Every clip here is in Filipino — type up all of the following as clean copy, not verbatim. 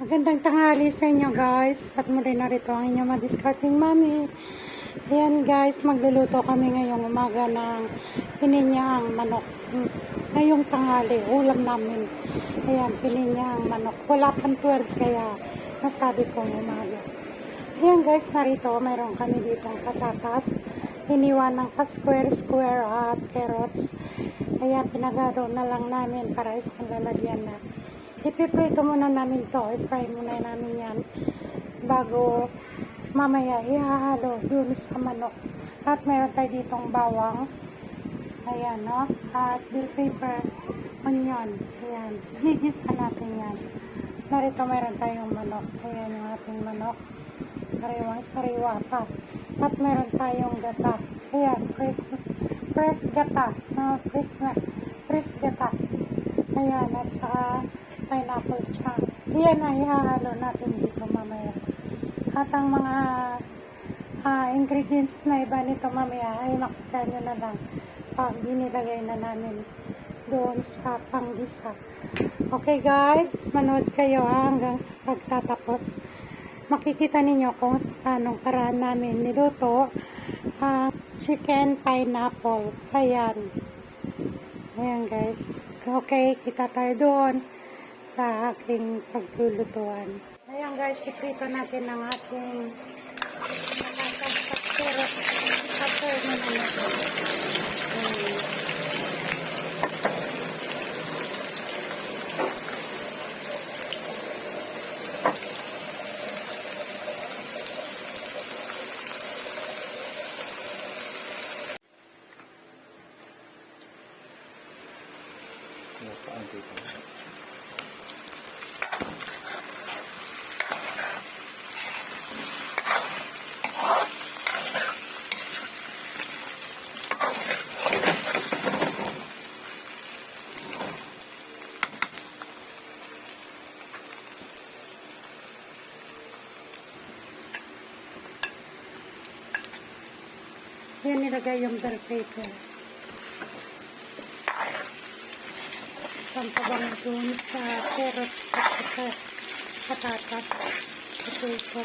Magandang tanghali sa inyo guys. At muli narito ang inyong madiscarding mami. Ayan guys, magluluto kami ngayong umaga ng pininyang manok. Ngayong tanghali, ulam namin. Ayan, pininyang manok. Wala pang 12 kaya nasabi kong umaga. Ayan guys, narito mayroon kami ditong patatas. Iniwan ng pa-square at carrots. Ayan, pinagaro na lang namin para isang lalagyan na. Ipiprito muna namin to. I-fry muna namin yan bago mamaya ihahalo dun sa manok. At meron tayo ditong bawang. Ayan, no? At bell pepper, onion. Ayan. Gigisa natin yan. Narito meron tayong manok. Ayan yung ating manok. Kariwang sariwa pa. At meron tayong gata. Ayan, fresh gata. Fresh gata. Ayan, at saka pineapple chunk. Yan na ihahalo natin dito mamaya. At ang mga ingredients na iba nito mamaya ay makita nyo na lang pag binilagay na namin doon sa panggisa. Okay guys, manood kayo hanggang sa pagtatapos. Makikita ninyo kung sa anong paraan namin niluto ang chicken pineapple. Ayan. Ayan guys. Okay, kita tayo doon sa aking paglulutuan. Ayan guys, iprito natin ang ating nakakapagsurot sa turno na natin. Yan nilagay yung bell pepper. Pampabang dun sa carrots at sa patatas. Ito.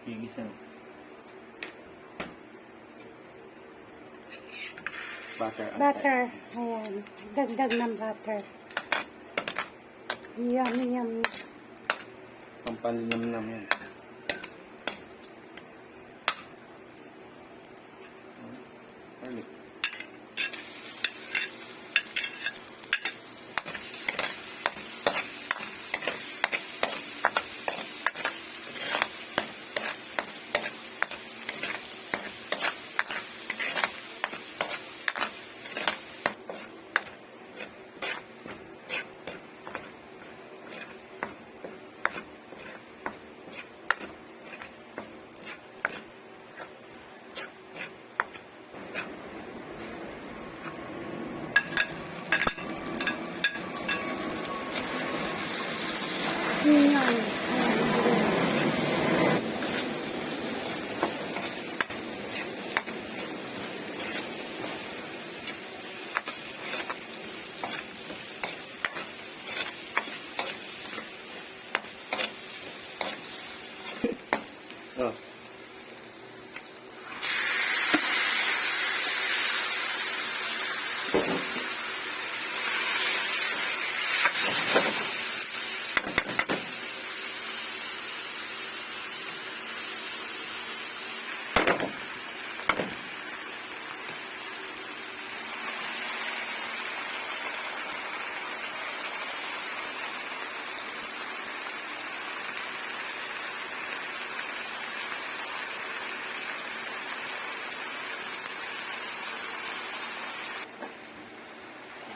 Gigisan. Butter. Ayan. Dagdag ng butter. Yummy. Pampalinam yan. Garlic.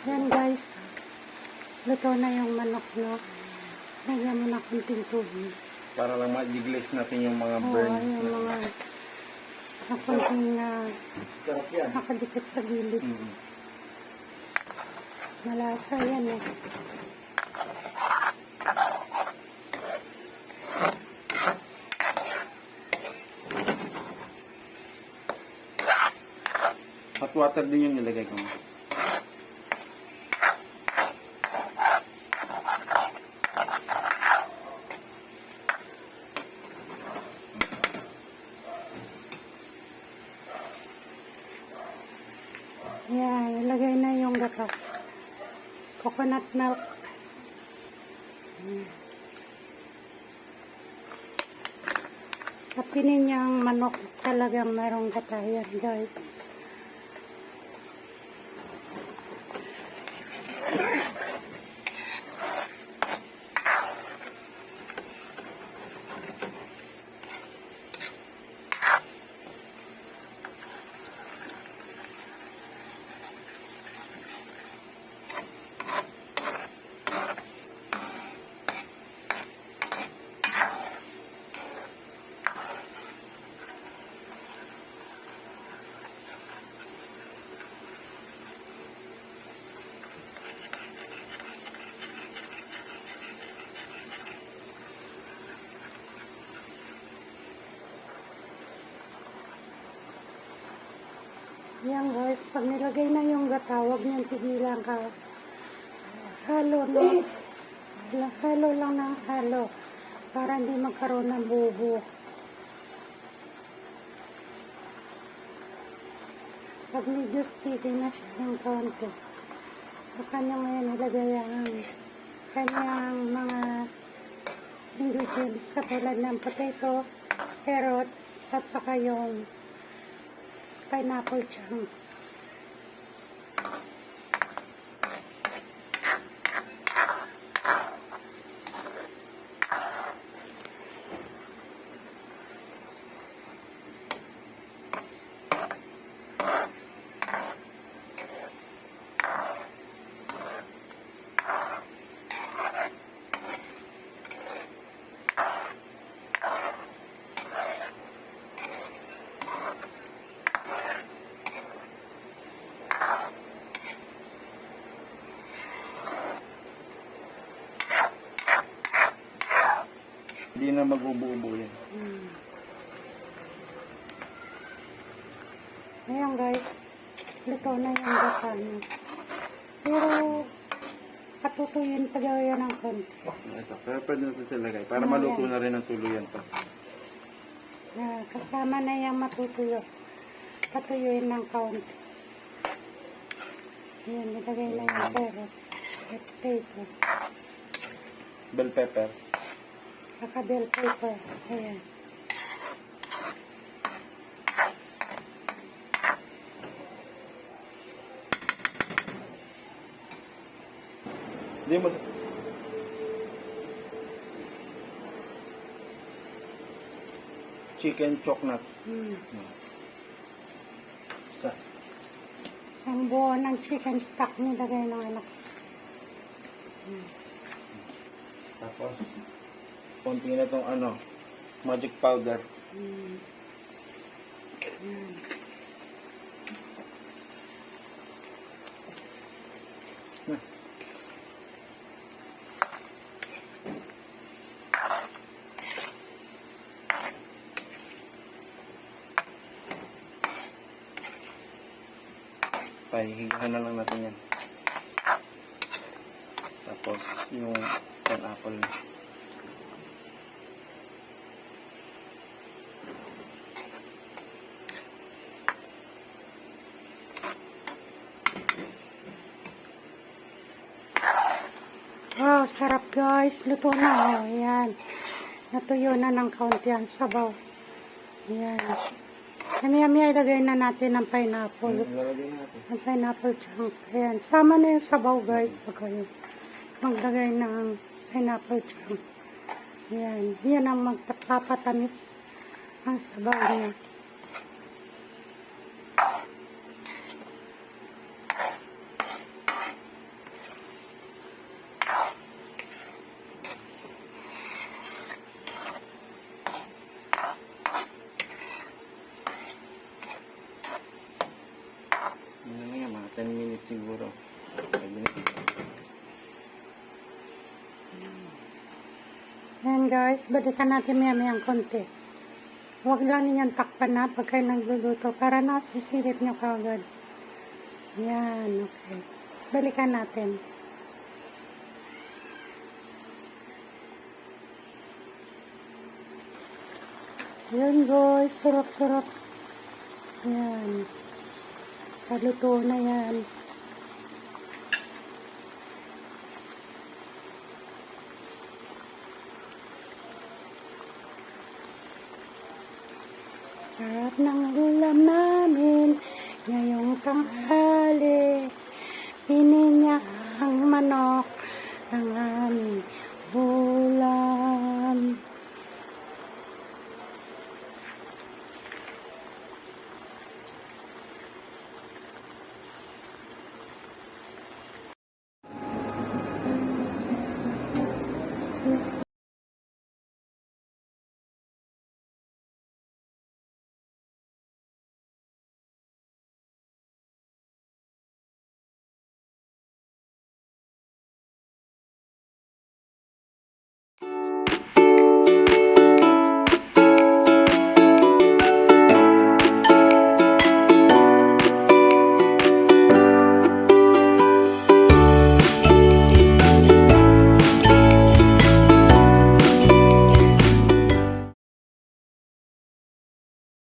Yan guys. Luto na yung manok, no? Lagyan mo na kunting tubig. Para lang ma-deglaze natin yung mga Oo, burn. yung mga kunting Sarap yan. nakadikit sa gilid. Mm. Malasa yan eh. Hot water din yung nilagay ko. Yan, ilagay na yung gata. Coconut milk. Yan. Sa pininyang manok talagang merong gata yan guys. Yan guys, pag nilagay na yung gata, huwag niyang tigilan ka. Halo na. Halo lang ng halo. Para hindi magkaroon ng bubo. Pag medyo sticky na siya ng konti, saka niya ngayon ilagay ang kanyang mga ingredients katulad ng potato, carrots, at saka yung pineapple chunk. Hindi na mag-ubo-ubo yan. Ayan guys, luto na yung gata niya. Pero, patutuyin pa daw yan ng konti. Ito, pero pwede na ito ilagay. Para Ayan. maluto na rin ang tuluyan to. Kasama na yung matutuyo. Patuyuin ng kaunti. Ayan, nilagay na yung carrots. At potato. Bell pepper. Saka bell pepper. Ayan. Hindi mo... Chicken chocolate. Isa. Isang buo ng chicken stock nilagay ng anak. Tapos, konti na itong magic powder. Ayan. Pahihigahan na lang natin yan. Tapos, yung pineapple na. Wow, sarap guys. Luto na. Oh, ayan. Natuyo na ng kaunti ang sabaw. Ayan. Kami-kami ilagay na natin ang pineapple. Lalagay natin. Ang pineapple chunk. Ayan. Sama na yung sabaw guys. Pag kayo maglagay ng pineapple chunk. Ayan. Yan ang magpapatamis ang sabaw niya. 10 minutes siguro. Ayun. Ayan guys, balikan natin maya-maya ang konti. Huwag lang niyan takpan na pag kayo nagluluto para nasisilip nyo kagad. Yan, okay. Balikan natin. Yan guys, sarap-sarap. Yan. Paluto na yan. Sarap ng ulam namin ngayong tanghali. Pininya ang manok ng aming